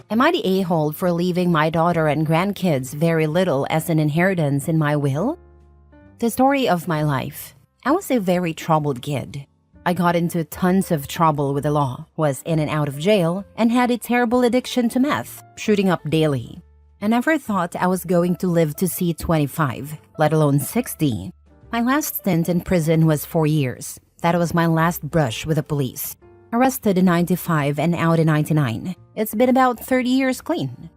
Am I the a-hole for leaving my daughter and grandkids very little as an inheritance in my will? The story of my life. I was a very troubled kid. I got into tons of trouble with the law, was in and out of jail, and had a terrible addiction to meth, shooting up daily. I never thought I was going to live to see 25, let alone 60. My last stint in prison was 4 years. That was my last brush with the police. Arrested in 95 and out in 99. It's been about 30 years clean.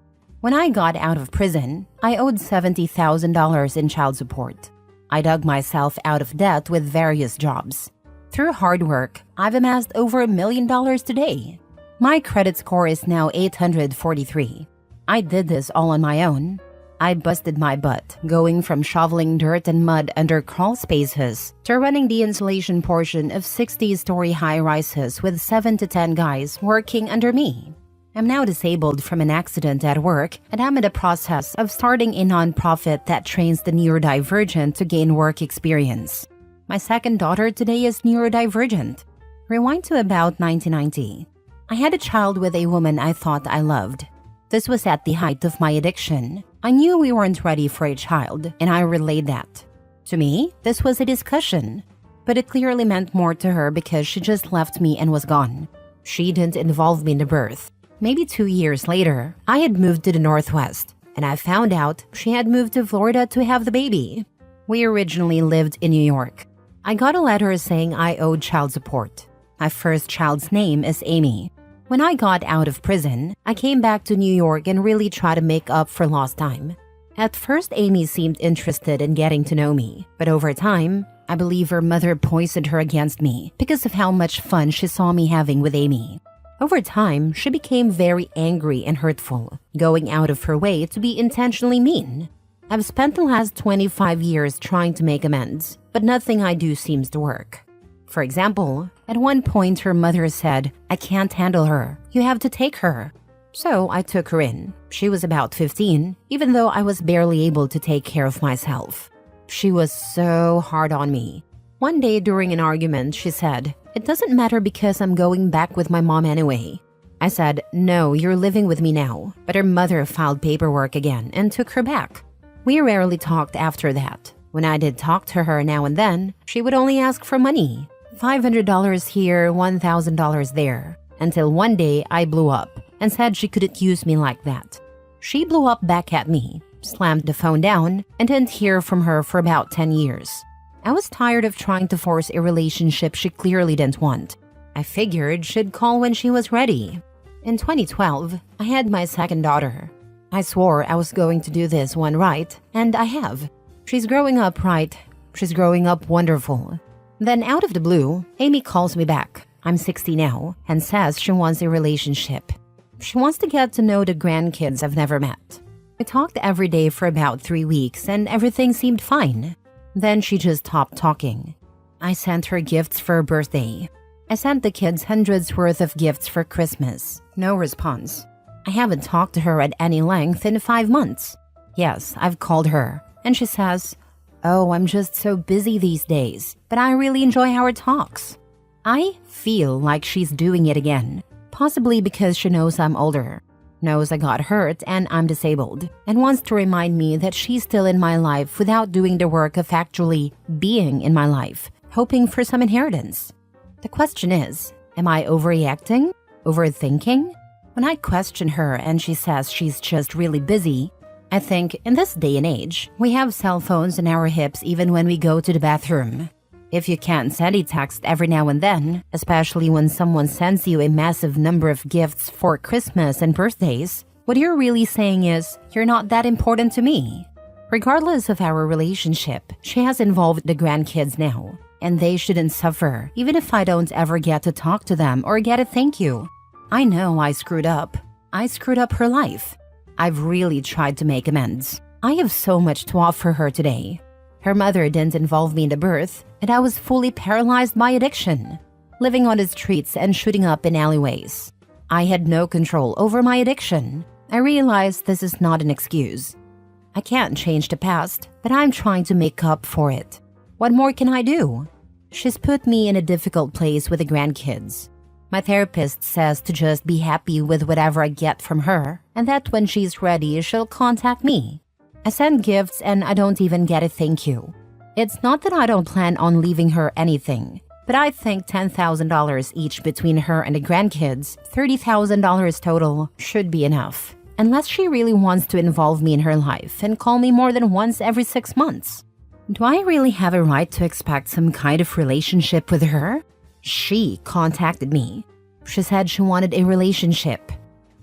When I got out of prison, I owed $70,000 in child support. I dug myself out of debt with various jobs. Through hard work, I've amassed over $1 million today. My credit score is now 843. I did this all on my own. I busted my butt, going from shoveling dirt and mud under crawl spaces to running the insulation portion of 60-story high-rises with 7 to 10 guys working under me. I'm now disabled from an accident at work, and I'm in the process of starting a nonprofit that trains the neurodivergent to gain work experience. My second daughter today is neurodivergent. Rewind to about 1990. I had a child with a woman I thought I loved. This was at the height of my addiction. I knew we weren't ready for a child, and I relayed that. To me, this was a discussion, but it clearly meant more to her because she just left me and was gone. She didn't involve me in the birth. Maybe 2 years later, I had moved to the Northwest, and I found out she had moved to Florida to have the baby. We originally lived in New York. I got a letter saying I owed child support. My first child's name is Amy. When I got out of prison, I came back to New York and really tried to make up for lost time. At first, Amy seemed interested in getting to know me, but over time, I believe her mother poisoned her against me because of how much fun she saw me having with Amy. Over time, she became very angry and hurtful, going out of her way to be intentionally mean. I've spent the last 25 years trying to make amends, but nothing I do seems to work. For example, at one point her mother said, "I can't handle her. You have to take her." So I took her in. She was about 15, even though I was barely able to take care of myself. She was so hard on me. One day during an argument, she said, "It doesn't matter because I'm going back with my mom anyway." I said, "No, you're living with me now." But her mother filed paperwork again and took her back. We rarely talked after that. When I did talk to her now and then, she would only ask for money. $500 here, $1,000 there. Until one day I blew up and said she couldn't use me like that. She blew up back at me, slammed the phone down, and didn't hear from her for about 10 years. I was tired of trying to force a relationship she clearly didn't want. I figured she'd call when she was ready. In 2012, I had my second daughter. I swore I was going to do this one right, and I have. She's growing up right. She's growing up wonderful. Then out of the blue, Amy calls me back. I'm 60 now, and says she wants a relationship. She wants to get to know the grandkids I've never met. We talked every day for about 3 weeks, and everything seemed fine. Then she just stopped talking. I sent her gifts for her birthday. I sent the kids hundreds worth of gifts for Christmas. No response. I haven't talked to her at any length in 5 months. Yes, I've called her, and she says, "Oh, I'm just so busy these days, but I really enjoy our talks." I feel like she's doing it again, possibly because she knows I'm older, knows I got hurt and I'm disabled, and wants to remind me that she's still in my life without doing the work of actually being in my life, hoping for some inheritance. The question is, am I overreacting? Overthinking? When I question her and she says she's just really busy, I think in this day and age, we have cell phones in our hips even when we go to the bathroom. If you can't send a text every now and then, especially when someone sends you a massive number of gifts for Christmas and birthdays, what you're really saying is, you're not that important to me. Regardless of our relationship, she has involved the grandkids now, and they shouldn't suffer, even if I don't ever get to talk to them or get a thank you. I know I screwed up. I screwed up her life. I've really tried to make amends. I have so much to offer her today. Her mother didn't involve me in the birth, and I was fully paralyzed by addiction, living on the streets and shooting up in alleyways. I had no control over my addiction. I realized this is not an excuse. I can't change the past, but I'm trying to make up for it. What more can I do? She's put me in a difficult place with the grandkids. My therapist says to just be happy with whatever I get from her, and that when she's ready, she'll contact me. I send gifts and I don't even get a thank you. It's not that I don't plan on leaving her anything, but I think $10,000 each between her and the grandkids, $30,000 total, should be enough. Unless she really wants to involve me in her life and call me more than once every 6 months. Do I really have a right to expect some kind of relationship with her? She contacted me. She said she wanted a relationship.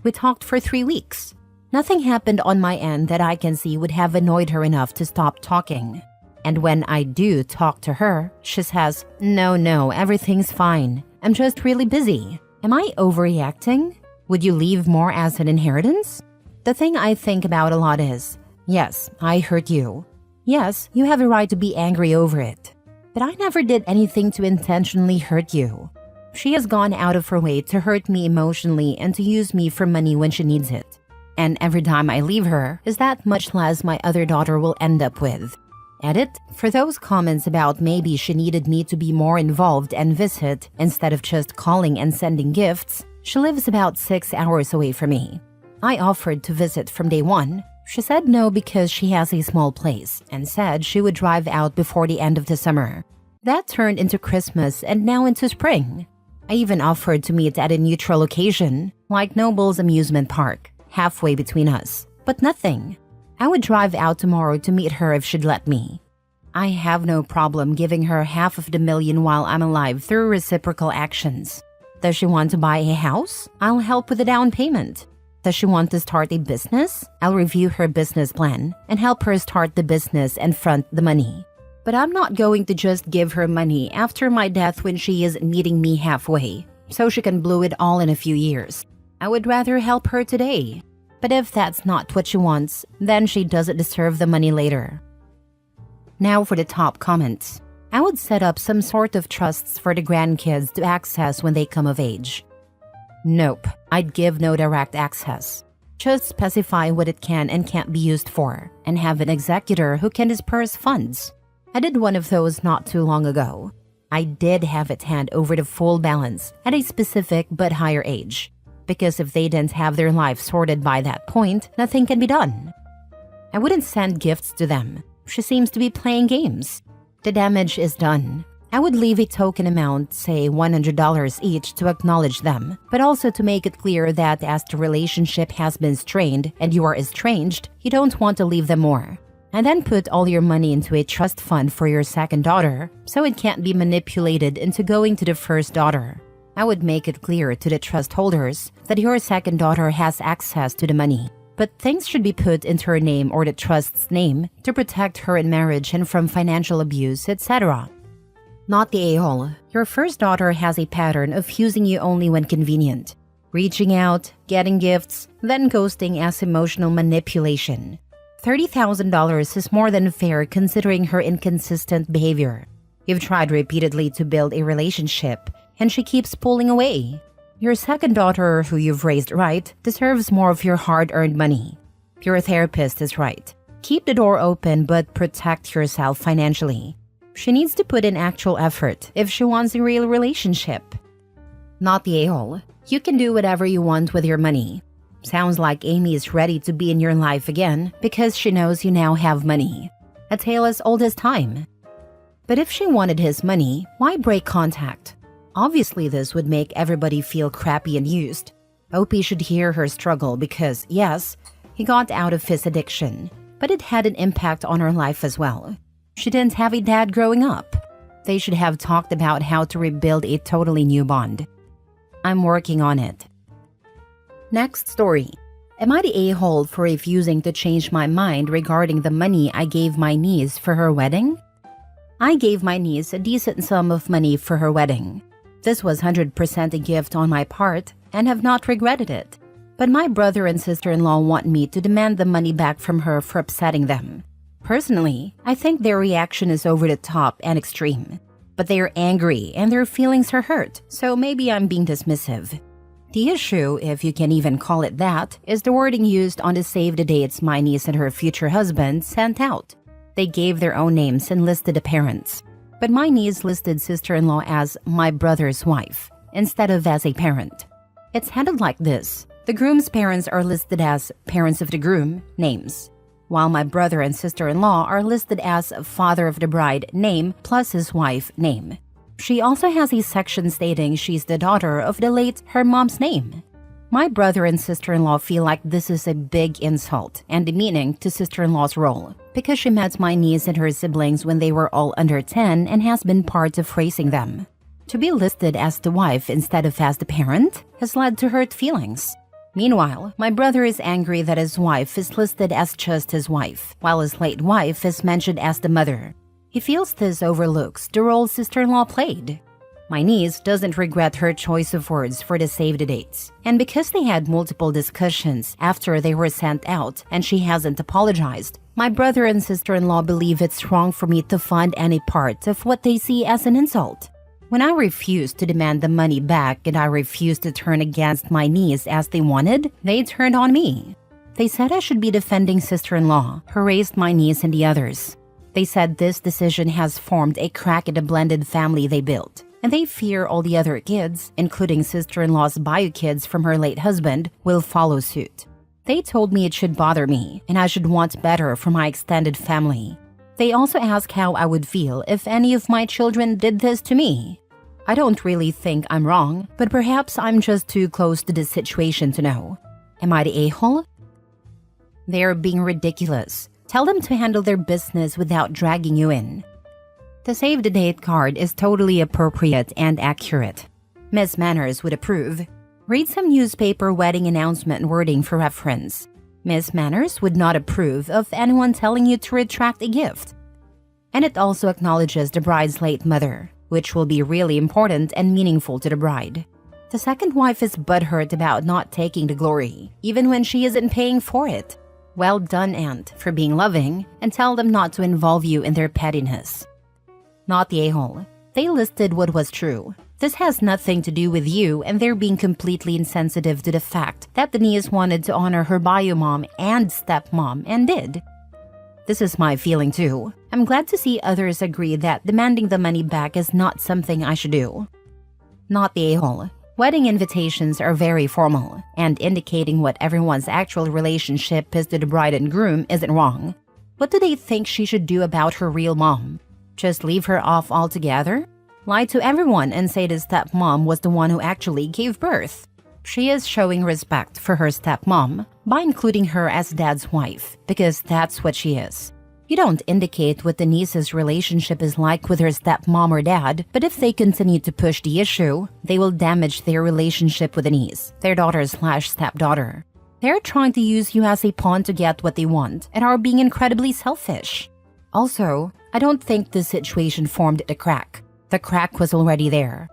We talked for 3 weeks. Nothing happened on my end that I can see would have annoyed her enough to stop talking. And when I do talk to her, she says, No, everything's fine. I'm just really busy. Am I overreacting? Would you leave more as an inheritance? The thing I think about a lot is, yes, I hurt you. Yes, you have a right to be angry over it. But I never did anything to intentionally hurt you. She has gone out of her way to hurt me emotionally and to use me for money when she needs it. And every time I leave her, is that much less my other daughter will end up with. Edit, for those comments about maybe she needed me to be more involved and visit instead of just calling and sending gifts, she lives about 6 hours away from me. I offered to visit from day one. She said no because she has a small place and said she would drive out before the end of the summer. That turned into Christmas and now into spring. I even offered to meet at a neutral location, like Noble's amusement park, halfway between us, but nothing. I would drive out tomorrow to meet her if she'd let me. I have no problem giving her $500,000 while I'm alive through reciprocal actions. Does she want to buy a house? I'll help with the down payment. Does she want to start a business? I'll review her business plan and help her start the business and front the money. But I'm not going to just give her money after my death when she is meeting me halfway, so she can blow it all in a few years. I would rather help her today. But if that's not what she wants, then she doesn't deserve the money later. Now for the top comments. I would set up some sort of trusts for the grandkids to access when they come of age. Nope, I'd give no direct access. Just specify what it can and can't be used for, and have an executor who can disperse funds. I did one of those not too long ago. I did have it hand over the full balance at a specific but higher age, because if they didn't have their life sorted by that point, nothing can be done. I wouldn't send gifts to them. She seems to be playing games. The damage is done. I would leave a token amount, say $100 each, to acknowledge them, but also to make it clear that as the relationship has been strained and you are estranged, you don't want to leave them more. And then put all your money into a trust fund for your second daughter, so it can't be manipulated into going to the first daughter. I would make it clear to the trust holders that your second daughter has access to the money, but things should be put into her name or the trust's name to protect her in marriage and from financial abuse, etc. Not the a-hole. Your first daughter has a pattern of using you only when convenient, reaching out, getting gifts, then ghosting as emotional manipulation. $30,000 is more than fair considering her inconsistent behavior. You've tried repeatedly to build a relationship, and she keeps pulling away. Your second daughter, who you've raised right, deserves more of your hard-earned money. Your therapist is right. Keep the door open but protect yourself financially. She needs to put in actual effort if she wants a real relationship. Not the a-hole. You can do whatever you want with your money. Sounds like Amy is ready to be in your life again because she knows you now have money. A tale as old as time. But if she wanted his money, why break contact? Obviously, this would make everybody feel crappy and used. Opie should hear her struggle because, yes, he got out of his addiction, but it had an impact on her life as well. She didn't have a dad growing up. They should have talked about how to rebuild a totally new bond. I'm working on it. Next story. Am I the a-hole for refusing to change my mind regarding the money I gave my niece for her wedding? I gave my niece a decent sum of money for her wedding. This was 100% a gift on my part and have not regretted it. But my brother and sister-in-law want me to demand the money back from her for upsetting them. Personally, I think their reaction is over the top and extreme. But they are angry and their feelings are hurt, so maybe I'm being dismissive. The issue, if you can even call it that, is the wording used on the save the dates my niece and her future husband sent out. They gave their own names and listed the parents. But my niece listed sister-in-law as my brother's wife, instead of as a parent. It's handled like this. The groom's parents are listed as parents of the groom, names, while my brother and sister-in-law are listed as father of the bride, name, plus his wife, name. She also has a section stating she's the daughter of the late her mom's name. My brother and sister-in-law feel like this is a big insult and demeaning to sister-in-law's role because she met my niece and her siblings when they were all under 10 and has been part of raising them. To be listed as the wife instead of as the parent has led to hurt feelings. Meanwhile, my brother is angry that his wife is listed as just his wife, while his late wife is mentioned as the mother. He feels this overlooks the role sister-in-law played. My niece doesn't regret her choice of words for the save the dates, and because they had multiple discussions after they were sent out and she hasn't apologized, my brother and sister-in-law believe it's wrong for me to fund any part of what they see as an insult. When I refused to demand the money back and I refused to turn against my niece as they wanted, they turned on me. They said I should be defending sister-in-law, who raised my niece and the others. They said this decision has formed a crack in the blended family they built, and they fear all the other kids, including sister-in-law's bio kids from her late husband, will follow suit. They told me it should bother me and I should want better for my extended family. They also asked how I would feel if any of my children did this to me. I don't really think I'm wrong, but perhaps I'm just too close to this situation to know. Am I the a-hole? They're being ridiculous. Tell them to handle their business without dragging you in. The save the date card is totally appropriate and accurate. Miss Manners would approve. Read some newspaper wedding announcement wording for reference. Miss Manners would not approve of anyone telling you to retract a gift. And it also acknowledges the bride's late mother, which will be really important and meaningful to the bride. The second wife is butthurt about not taking the glory, even when she isn't paying for it. Well done, Aunt, for being loving, and tell them not to involve you in their pettiness. Not the a-hole. They listed what was true. This has nothing to do with you, and they're being completely insensitive to the fact that the niece wanted to honor her bio mom and stepmom and did. This is my feeling too. I'm glad to see others agree that demanding the money back is not something I should do. Not the a-hole. Wedding invitations are very formal, and indicating what everyone's actual relationship is to the bride and groom isn't wrong. What do they think she should do about her real mom? Just leave her off altogether? Lie to everyone and say the stepmom was the one who actually gave birth. She is showing respect for her stepmom by including her as dad's wife, because that's what she is. You don't indicate what the niece's relationship is like with her stepmom or dad, but if they continue to push the issue, they will damage their relationship with the niece, their daughter/stepdaughter. They're trying to use you as a pawn to get what they want and are being incredibly selfish. Also, I don't think this situation formed the crack. The crack was already there.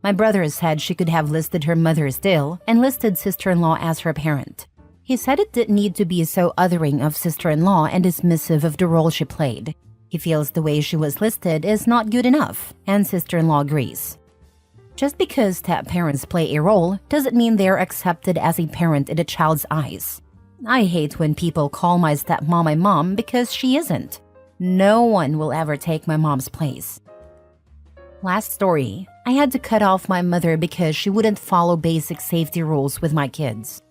My brother said she could have listed her mother still and listed sister-in-law as her parent. He said it didn't need to be so othering of sister-in-law and dismissive of the role she played. He feels the way she was listed is not good enough, and sister-in-law agrees. Just because step-parents play a role doesn't mean they're accepted as a parent in a child's eyes. I hate when people call my stepmom my mom because she isn't. No one will ever take my mom's place. Last story. I had to cut off my mother because she wouldn't follow basic safety rules with my kids.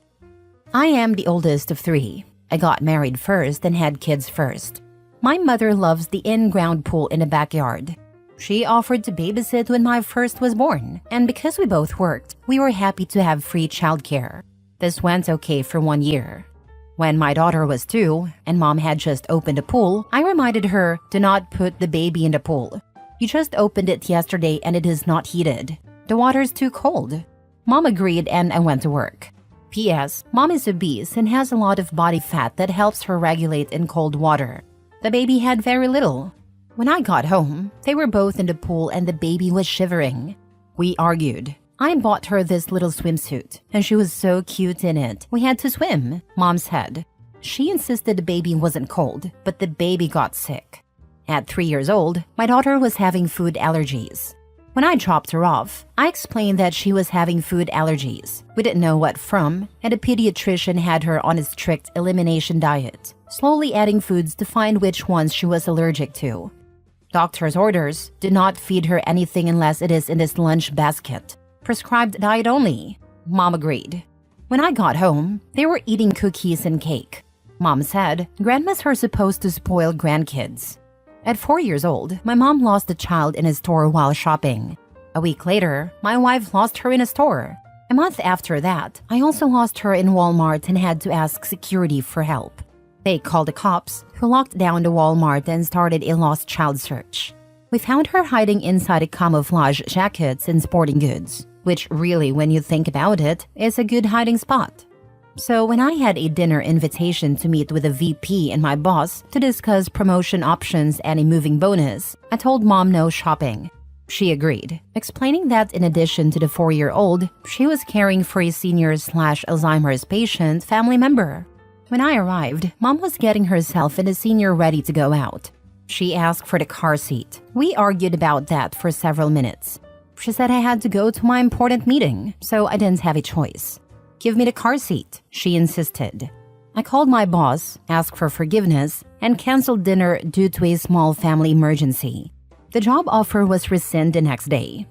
I am the oldest of 3. I got married first and had kids first. My mother loves the in-ground pool in the backyard. She offered to babysit when my first was born, and because we both worked, we were happy to have free childcare. This went okay for 1 year. When my daughter was 2 and mom had just opened a pool, I reminded her to not put the baby in the pool. You just opened it yesterday and it is not heated. The water's too cold. Mom agreed and I went to work. P.S. Mom is obese and has a lot of body fat that helps her regulate in cold water. The baby had very little. When I got home, they were both in the pool and the baby was shivering. We argued. I bought her this little swimsuit, and she was so cute in it. We had to swim, Mom said. She insisted the baby wasn't cold, but the baby got sick. At 3 years old, my daughter was having food allergies. When I dropped her off, I explained that she was having food allergies. We didn't know what from, and a pediatrician had her on a strict elimination diet, slowly adding foods to find which ones she was allergic to. Doctor's orders: do not feed her anything unless it is in this lunch basket. Prescribed diet only. Mom agreed. When I got home, they were eating cookies and cake. Mom said grandmas are supposed to spoil grandkids. At 4 years old, my mom lost a child in a store while shopping. A week later, my wife lost her in a store. A month after that, I also lost her in Walmart and had to ask security for help. They called the cops, who locked down the Walmart and started a lost child search. We found her hiding inside a camouflage jackets and sporting goods, which really, when you think about it, is a good hiding spot. So when I had a dinner invitation to meet with a VP and my boss to discuss promotion options and a moving bonus, I told Mom no shopping. She agreed, explaining that in addition to the 4-year-old, she was caring for a senior/Alzheimer's patient family member. When I arrived, Mom was getting herself and a senior ready to go out. She asked for the car seat. We argued about that for several minutes. She said I had to go to my important meeting, so I didn't have a choice. Give me the car seat, she insisted. I called my boss, asked for forgiveness, and canceled dinner due to a small family emergency. The job offer was rescinded the next day.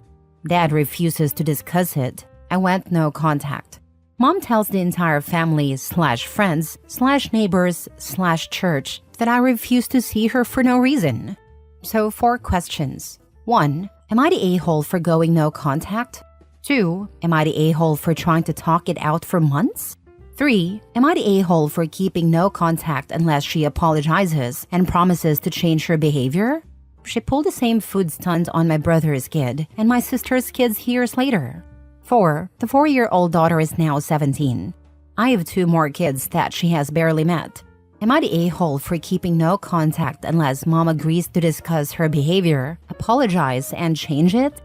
Dad refuses to discuss it. I went no contact. Mom tells the entire family/friends/neighbors/church that I refuse to see her for no reason. So 4 questions. 1. Am I the a-hole for going no contact? 2. Am I the a-hole for trying to talk it out for months? 3. Am I the a-hole for keeping no contact unless she apologizes and promises to change her behavior? She pulled the same food stunt on my brother's kid and my sister's kids years later. 4. The 4-year-old daughter is now 17. I have 2 more kids that she has barely met. Am I the a-hole for keeping no contact unless Mom agrees to discuss her behavior, apologize, and change it?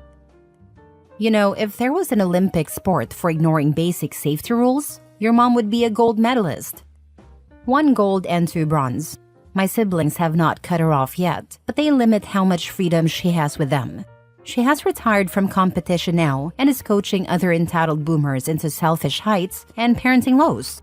You know, if there was an Olympic sport for ignoring basic safety rules, your mom would be a gold medalist. 1 gold and 2 bronze. My siblings have not cut her off yet, but they limit how much freedom she has with them. She has retired from competition now and is coaching other entitled boomers into selfish heights and parenting lows.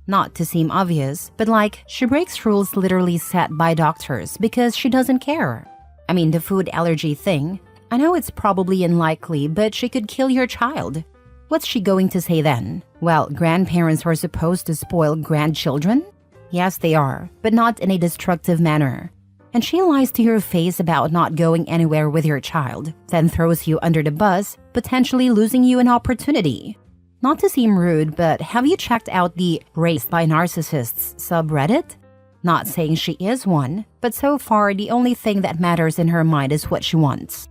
Not to seem obvious, but she breaks rules literally set by doctors because she doesn't care. I mean, the food allergy thing, I know it's probably unlikely, but she could kill your child. What's she going to say then? Well, grandparents are supposed to spoil grandchildren? Yes, they are, but not in a destructive manner. And she lies to your face about not going anywhere with your child, then throws you under the bus, potentially losing you an opportunity. Not to seem rude, but have you checked out the Raised by Narcissists subreddit? Not saying she is one, but so far the only thing that matters in her mind is what she wants.